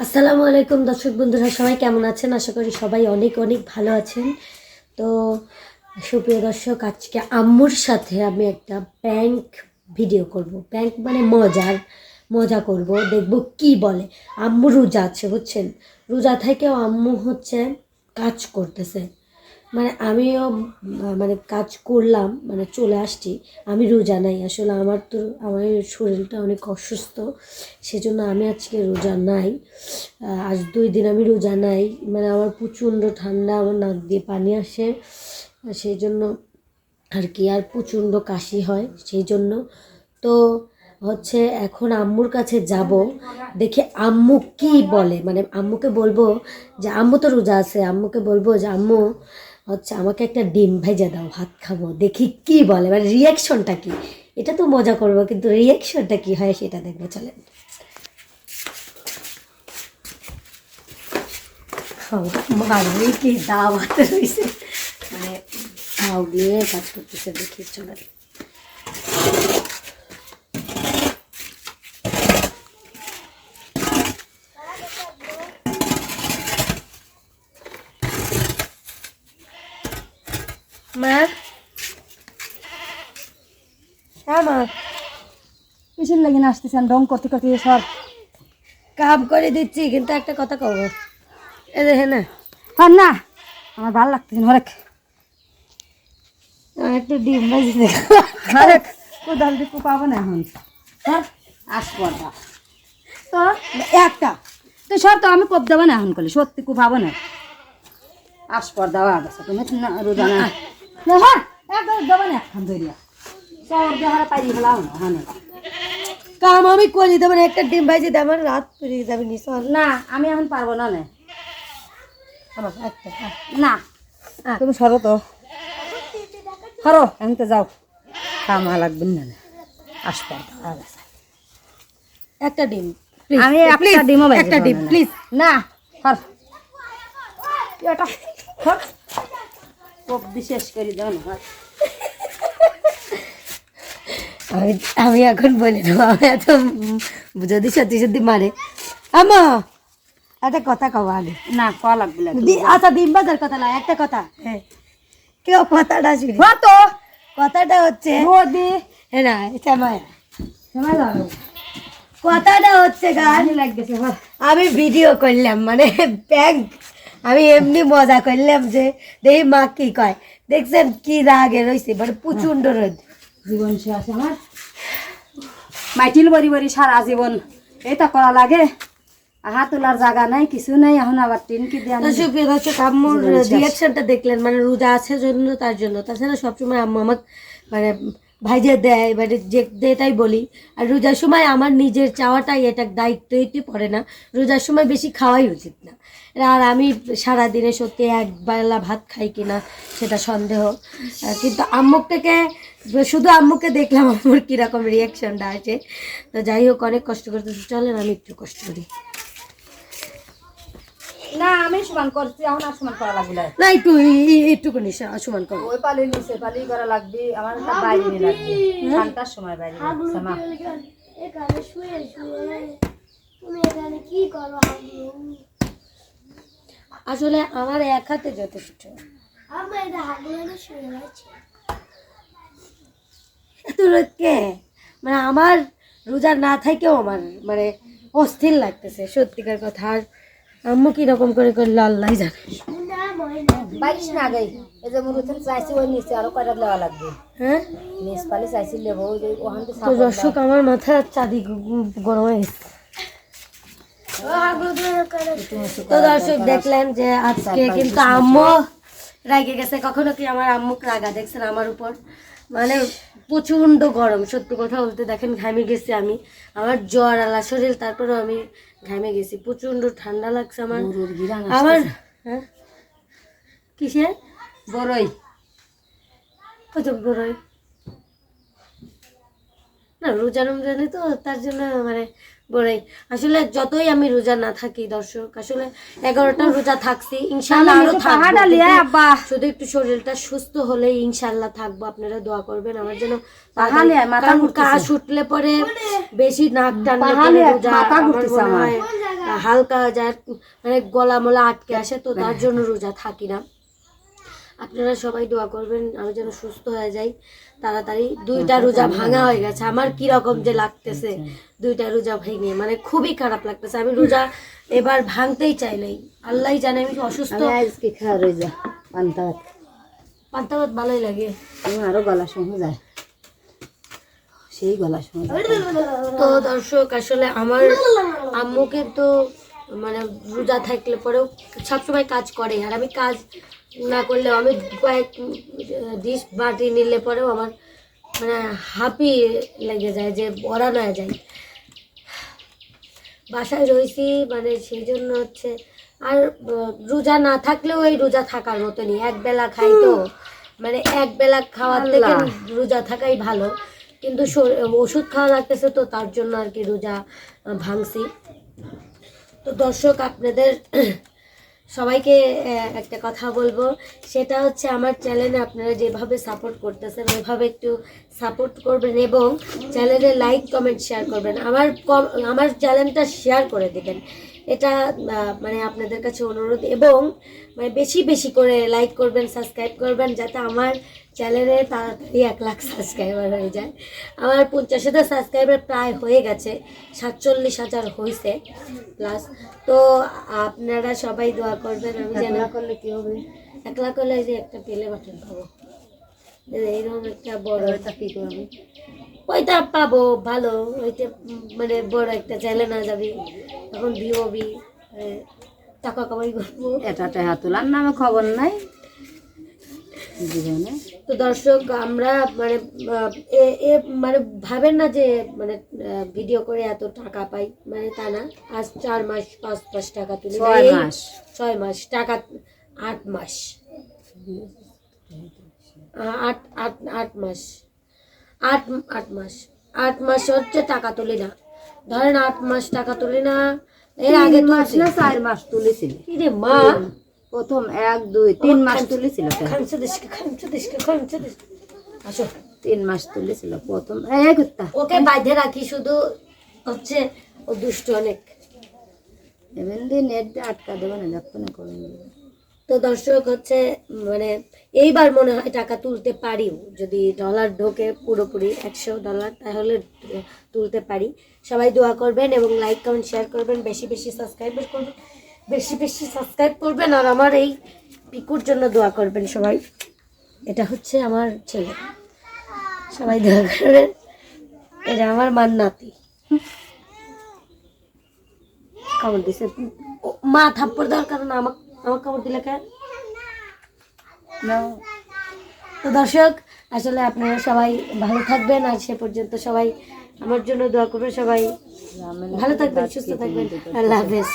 আসসালামু আলাইকুম দর্শক বন্ধুরা, সবাই কেমন আছেন? আশা করি সবাই অনেক অনেক ভালো আছেন। তো সুপ্রিয় দর্শক, আজকে আম্মুর সাথে আমি একটা প্র্যাঙ্ক ভিডিও করব। প্র্যাঙ্ক মানে মজা করব, দেখব কি বলে। আম্মু রোজা আছে, বুঝছেন? রোজা থেকেও আম্মু হচ্ছে কাজ করতেছে। মানে আমিও মানে কাজ করলাম, মানে চলে আসছি। আমি রোজা নাই আসলে, আমার শরীরটা অনেক অসুস্থ, সেজন্য আমি আজকে রোজা নাই। আজ 2 দিন আমি রোজা নাই। মানে আমার প্রচণ্ড ঠান্ডা, আমার নাক দিয়ে পানি আসে, সেই জন্য আর কি, আর প্রচণ্ড কাশি হয় সেই জন্য। তো হচ্ছে এখন আম্মুর কাছে যাব, দেখে আম্মু কি বলে। মানে আম্মুকে বলবো যে, আম্মু তো রোজা আছে, আম্মুকে বলবো যে আম্মু হচ্ছে আমাকে একটা ডিম ভাইজা দাও, ভাত খাবো, দেখি কি বলে, মানে রিয়াকশনটা কি। এটা তো মজা করবো, কিন্তু রিয়াকশনটা কি হয় সেটা দেখবো, চলেন। মারবি কি দাওয়াত রয়েছে, মানে খাও দিয়ে কাজ করতেছে, দেখি চলেন। মা, হ্যাঁ মা, কিসের লাগে না আসতেছেন রং করতে করতে সব কাম করে দিচ্ছি, কিন্তু একটা কথা কব, এ দেখে না, আর না আমার ভালো লাগতেছে হরেক একটু ডিম ভাজি দে। হরেক কোদাল দিয়ে পাবো না এখন সর আসপর্দা তো একটা তো সর তো আমি কোপ দেবো না এখন করলে সত্যি পাবো না আসপর্দা আছে তুমি না রোজা না হ্যাঁ একদম দেবো না এখন ধরিয়া সর দেওয়ার পাইনি ফেলাও না হ্যাঁ কাম আমি করি দেবো না, একটা ডিম ভাজি দে, আমার রাত পেরিয়ে যাবে নিশ্চয়। না আমি এখন পারবো না না আমার একটা না তুমি সরো তো সরো এখন তো যাও কামা লাগবে না আসপর্দা আছে একটা ডিম, আমি একটা ডিমও একটা ডিম প্লিজ। না হর এটা হর কোপ দি শেষ করে দাও না আমি আমি এখন বলি দেবো, আমি এত যদি সত্যি সত্যি মারে। আমা, একটা কথা কব আগে। না কয়া লাগবে না আচ্ছা, ডিম ভাজার কথা না, একটা কথা, হ্যাঁ কেউ কথাটা শুনি। তো কথাটা হচ্ছে, রোদি হ্যাঁ না, এটা মায়া, সময় যাবে কথাটা হচ্ছে গান, লাগতেছে হর আমি ভিডিও করলাম, মানে ব্যাগ, আমি এমনি মজা করলাম যে দেখি মা কি কয়। দেখছেন কি রাগে রয়েছে, মানে প্রচন্ড রোদ। জীবন শেষ আমার মাইটিল বরি বরি সারা জীবন এটা করা লাগে হাত তোলার জায়গা নাই কিছু নাই এখন আবার টিনকি দেওয়া সুপ্রিয় দর্শক, আম্মুর রিয়াকশনটা দেখলেন, মানে রোজা আছে জন্য, তার জন্য। তাছাড়া সবসময় আম্মু আমাকে মানে ভাইজে দেয়, মানে যে এটাই বলি। আর রোজার সময় আমার নিজের চাওয়াটাই, এটা দায়িত্বই পড়ে না। রোজার সময় বেশি খাওয়াই উচিত না। আর আমি সারাদিনে সত্যি একবেলা ভাত খাই কিনা সেটা সন্দেহ। কিন্তু শুধু আম্মুকে দেখলাম আম্মুর কীরকম রিয়াকশনটা আছে। তো যাই হোক, অনেক কষ্ট করতেছে, চলেন আমি একটু কষ্ট করি। না আমি সমান করছি এখন আর সমান করা লাগবে না, একটুখানি সমান করো। ওই পালি নিচে পালি করা লাগবে আমার একটা বাইরে নিয়ে লাগবে ঘন্টার সময় বাইরে মা আসলে আমার এক হাতে যথেষ্ট। এত রোদ কে? মানে আমার রোজা না থাকেও আমার মানে অস্থির লাগতেছে, সত্যিকার কথা। আর আম্মু কিরকম করে করলে আল্লাহ জানে। বাইরিস না আগে এই যে মুরুথন চাইছি ওই নিচে আরো কয়টা দেওয়া লাগবে হ্যাঁ, নিচ পালি চাইছি লেবো ওই যে ওখান থেকে তো দর্শক, আমার মাথা চাঁদি গরম হয়ে গেছে। তো দর্শক, দেখলেন যে আজকে কিন্তু আম্মু রাগে গেছে। কখনো কি আমার আম্মুক রাগা দেখছেন আমার উপর? মানে প্রচণ্ড গরম, সত্যি কথা বলতে। দেখেন ঘামে গেছি আমি, আমার জ্বর আলা শরীর, তারপরেও আমি ঘামে গেছি, প্রচণ্ড ঠান্ডা লাগছে আমার। আমার হ্যাঁ, কিসে বড়ই ওই তো বড়ই না রোজা রমজানে তো তার জন্য মানে বড়াই আসলে যতই আমি রোজা না থাকি দর্শক আসলে 11টা রোজা থাকছি ইনশাআল্লাহ আরো থাকবো কিন্তু শুধু একটু শরীরটা সুস্থ হলে ইনশাআল্লাহ থাকবো আপনারা দোয়া করবেন আমার জন্য কারণ কাশ উঠলে পরে বেশি নাক টানলে পরে রোজা আমার মনে হয় হালকা যার মানে গলা মলা আটকে আসে তো তার জন্য রোজা থাকি না আপনারা সবাই দোয়া করবেন আমি যেন সুস্থ হয়ে যাই তাড়াতাড়ি 2টা রোজা ভাঙা হয়ে গেছে আমার কি রকম যে লাগতেছে 2টা রোজা ভেঙে মানে খুবই খারাপ লাগতেছে আমি রোজা এবার ভাঙতেই চাই নাই আল্লাহই জানে আমি অসুস্থ আজকে খাওয়া রোজা পান্তা পান্তা ভাত ভালোই লাগে আরো গলা সময় যায় সেই গলা সময় তো দর্শক আসলে আমার আম্মু কিন্তু মানে রোজা থাকলে পরেও সবসময় কাজ করে আর আমি কাজ না করলেও আমি কয়েক ডিশ বাটি নিলে পরেও আমার মানে হাঁপি লেগে যায় যে ওড়ানো যায় বাসায় রয়েছি মানে সেই জন্য হচ্ছে আর রোজা না থাকলেও এই রোজা থাকার মতনই একবেলা খাই তো মানে একবেলা খাওয়ার থেকে রোজা থাকাই ভালো কিন্তু ওষুধ খাওয়া লাগতেছে তো তার জন্য আর কি রোজা ভাঙছি তো দর্শক আপনাদের সবাইকে একটা কথা বলবো সেটা হচ্ছে আমার চ্যানেলে আপনারা যেভাবে সাপোর্ট করতেছেন ওইভাবে একটু সাপোর্ট করবেন এবং চ্যানেলে লাইক কমেন্ট শেয়ার করবেন আমার চ্যানেলটা শেয়ার করে দেবেন এটা মানে আপনাদের কাছে অনুরোধ এবং মানে বেশি বেশি করে লাইক করবেন সাবস্ক্রাইব করবেন যাতে আমার চ্যানেলে তাড়াতাড়ি 1 লাখ সাবস্ক্রাইবার হয়ে যায় আমার 50,000 সাবস্ক্রাইবার প্রায় হয়ে গেছে 47,000 হয়েছে প্লাস তো আপনারা সবাই দোয়া করবেন আমি জানি করলে কি হবে 1 লাখ হলে যে একটা পেলে বাটন পাবো এইরকম একটা বড় ওটা কি করবে ওইটা পাবো ভালো ওইটা মানে বড় একটা চ্যানেল হয়ে যাবে এখন ভিউ হবি টাকা কামাই করবো এটা টাকা তোলার নামে খবর নাই জীবনে তো দর্শক আমরা মানে মানে ভাবেন না যে মানে ভিডিও করে এত টাকা পাই মানে তা না আজ 4 মাস 5 টাকা তুলি 6 মাস টাকা 8 মাস 8 মাস 8 মাস 8 মাস হচ্ছে টাকা তুলি না ধরেন 8 মাস টাকা তুলি না এর আগে মাস না 4 মাস তুলেছিল রে মা প্রথম 1 2 3 মাস তুলেছিল আসো 3 মাস তুলেছিল প্রথম এই কুত্তা ওকে বাইধে রাখি শুধু হচ্ছে ও দুষ্ট অনেক এমনি নেট আটকা দেবে না দেখো না করে তো দর্শক হচ্ছে মানে এইবার মনে হয় টাকা তুলতে পারিও যদি ডলার ঢোকে পুরোপুরি $100 তাহলে তুলতে পারি সবাই দোয়া করবেন এবং লাইক কমেন্ট শেয়ার করবেন বেশি বেশি সাবস্ক্রাইব করবেন বেশি বেশি সাবস্ক্রাইব করবেন আর আমার এই পিকুর জন্য দোয়া করবেন সবাই এটা হচ্ছে আমার ছেলে সবাই দোয়া করবেন এটা আমার মান্নাতি কামড় দিছে মা থাপ্পড় দেওয়ার কারণে আমার কামড় দিলে কেন তো দর্শক আসলে আপনারা সবাই ভালো থাকবেন আর সে পর্যন্ত সবাই আমার জন্য দোয়া করবেন সবাই ভালো থাকবেন সুস্থ থাকবেন আল্লাহ হাফেজ